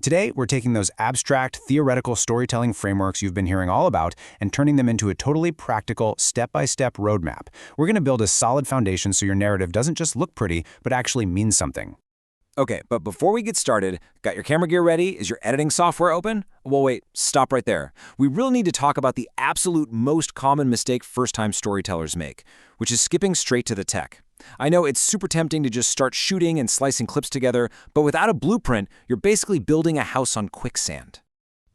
Today, we're taking those abstract, theoretical storytelling frameworks you've been hearing all about and turning them into a totally practical, step-by-step roadmap. We're going to build a solid foundation so your narrative doesn't just look pretty, but actually means something. Okay, but before we get started, got your camera gear ready? Is your editing software open? Well, wait, stop right there. We really need to talk about the absolute most common mistake first-time storytellers make, which is skipping straight to the tech. I know it's super tempting to just start shooting and slicing clips together, but without a blueprint, you're basically building a house on quicksand.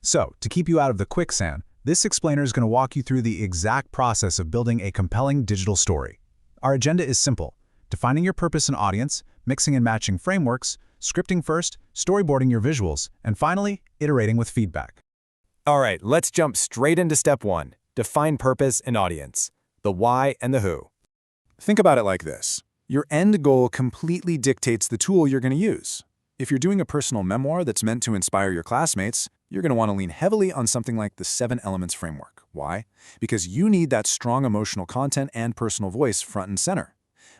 So, to keep you out of the quicksand, this explainer is going to walk you through the exact process of building a compelling digital story. Our agenda is simple: defining your purpose and audience, mixing and matching frameworks, scripting first, storyboarding your visuals, and finally, iterating with feedback. All right, let's jump straight into step 1. Define purpose and audience. The why and the who. Think about it like this. Your end goal completely dictates the tool you're going to use. If you're doing a personal memoir that's meant to inspire your classmates, you're going to want to lean heavily on something like the 7 Elements framework. Why? Because you need that strong emotional content and personal voice front and center.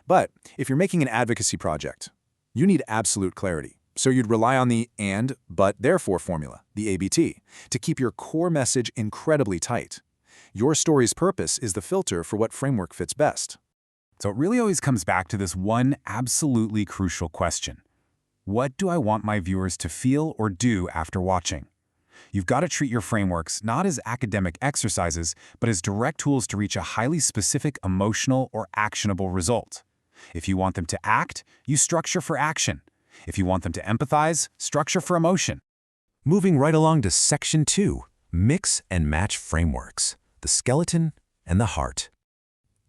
But if you're making an advocacy project, you need absolute clarity. So you'd rely on the and, but, therefore formula, the ABT, to keep your core message incredibly tight. Your story's purpose is the filter for what framework fits best. So it really always comes back to this one absolutely crucial question. What do I want my viewers to feel or do after watching? You've got to treat your frameworks not as academic exercises, but as direct tools to reach a highly specific emotional or actionable result. If you want them to act, you structure for action. If you want them to empathize, structure for emotion. Moving right along to Section 2, Mix and Match Frameworks, the skeleton and the heart.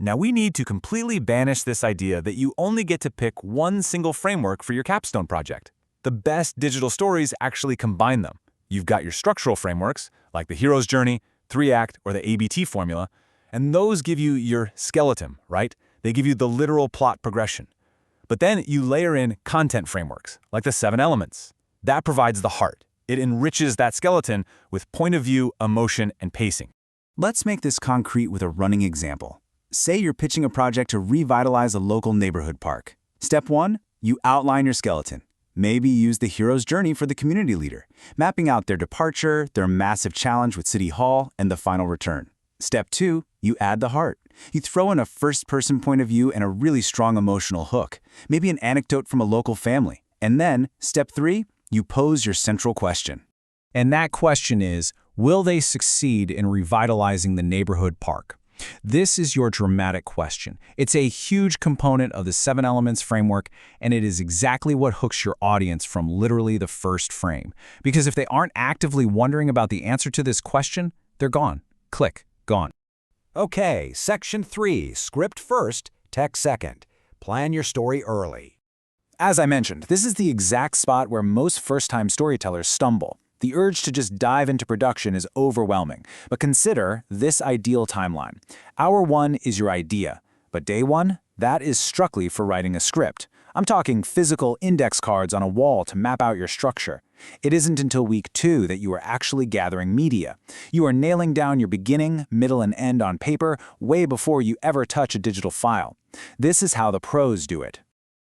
Now we need to completely banish this idea that you only get to pick one single framework for your capstone project. The best digital stories actually combine them. You've got your structural frameworks, like the hero's journey, 3-act, or the ABT formula, and those give you your skeleton, right? They give you the literal plot progression. But then you layer in content frameworks, like the 7 Elements. That provides the heart. It enriches that skeleton with point of view, emotion, and pacing. Let's make this concrete with a running example. Say you're pitching a project to revitalize a local neighborhood park. Step 1, you outline your skeleton. Maybe use the hero's journey for the community leader, mapping out their departure, their massive challenge with City Hall, and the final return. Step 2, you add the heart. You throw in a first-person point of view and a really strong emotional hook, maybe an anecdote from a local family. And then, step 3, you pose your central question. And that question is, will they succeed in revitalizing the neighborhood park? This is your dramatic question. It's a huge component of the 7 Elements framework, and it is exactly what hooks your audience from literally the first frame. Because if they aren't actively wondering about the answer to this question, they're gone. Click, gone. Okay, Section 3, script first, tech second. Plan your story early. As I mentioned, this is the exact spot where most first-time storytellers stumble. The urge to just dive into production is overwhelming, but consider this ideal timeline. Hour 1 is your idea, but day 1, that is strictly for writing a script. I'm talking physical index cards on a wall to map out your structure. It isn't until week 2 that you are actually gathering media. You are nailing down your beginning, middle, and end on paper way before you ever touch a digital file. This is how the pros do it.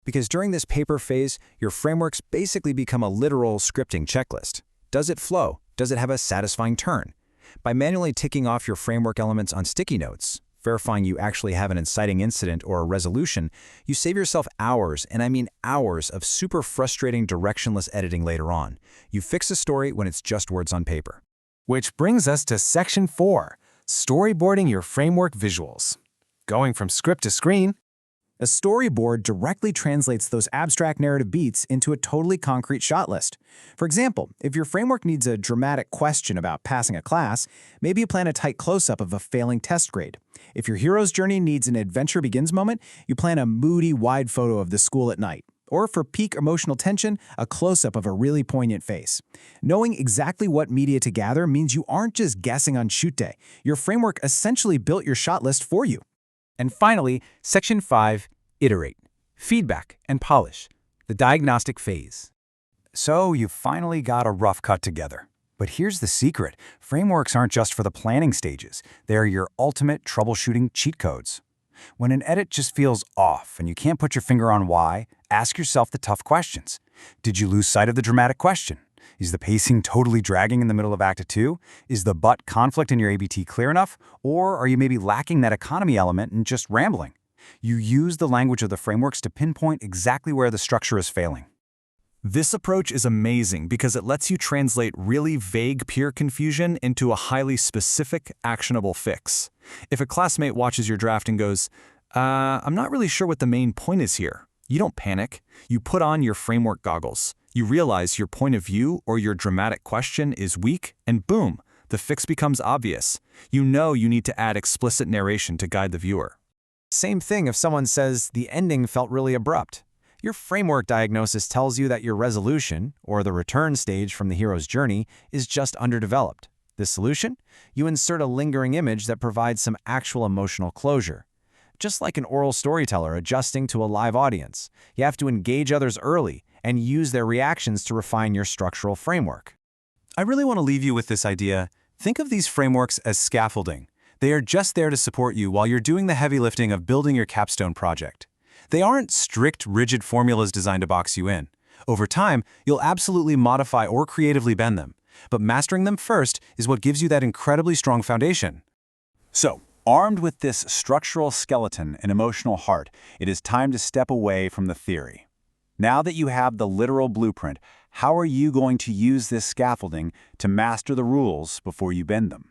Because during this paper phase, your frameworks basically become a literal scripting checklist. Does it flow? Does it have a satisfying turn? By manually ticking off your framework elements on sticky notes, verifying you actually have an inciting incident or a resolution, you save yourself hours, and I mean hours, of super frustrating directionless editing later on. You fix a story when it's just words on paper. Which brings us to Section 4, storyboarding your framework visuals. Going from script to screen. A storyboard directly translates those abstract narrative beats into a totally concrete shot list. For example, if your framework needs a dramatic question about passing a class, maybe you plan a tight close-up of a failing test grade. If your hero's journey needs an adventure begins moment, you plan a moody, wide photo of the school at night. Or for peak emotional tension, a close-up of a really poignant face. Knowing exactly what media to gather means you aren't just guessing on shoot day. Your framework essentially built your shot list for you. And finally, Section 5, iterate, feedback, and polish, the diagnostic phase. So you've finally got a rough cut together. But here's the secret. Frameworks aren't just for the planning stages. They're your ultimate troubleshooting cheat codes. When an edit just feels off and you can't put your finger on why, ask yourself the tough questions. Did you lose sight of the dramatic question? Is the pacing totally dragging in the middle of Act 2? Is the but conflict in your ABT clear enough? Or are you maybe lacking that economy element and just rambling? You use the language of the frameworks to pinpoint exactly where the structure is failing. This approach is amazing because it lets you translate really vague peer confusion into a highly specific, actionable fix. If a classmate watches your draft and goes, I'm not really sure what the main point is here, you don't panic. You put on your framework goggles. You realize your point of view or your dramatic question is weak, and boom, the fix becomes obvious. You know you need to add explicit narration to guide the viewer. Same thing if someone says the ending felt really abrupt. Your framework diagnosis tells you that your resolution, or the return stage from the hero's journey, is just underdeveloped. The solution? You insert a lingering image that provides some actual emotional closure. Just like an oral storyteller adjusting to a live audience, you have to engage others early and use their reactions to refine your structural framework. I really want to leave you with this idea. Think of these frameworks as scaffolding. They are just there to support you while you're doing the heavy lifting of building your capstone project. They aren't strict, rigid formulas designed to box you in. Over time, you'll absolutely modify or creatively bend them. But mastering them first is what gives you that incredibly strong foundation. So, armed with this structural skeleton and emotional heart, it is time to step away from the theory. Now that you have the literal blueprint, how are you going to use this scaffolding to master the rules before you bend them?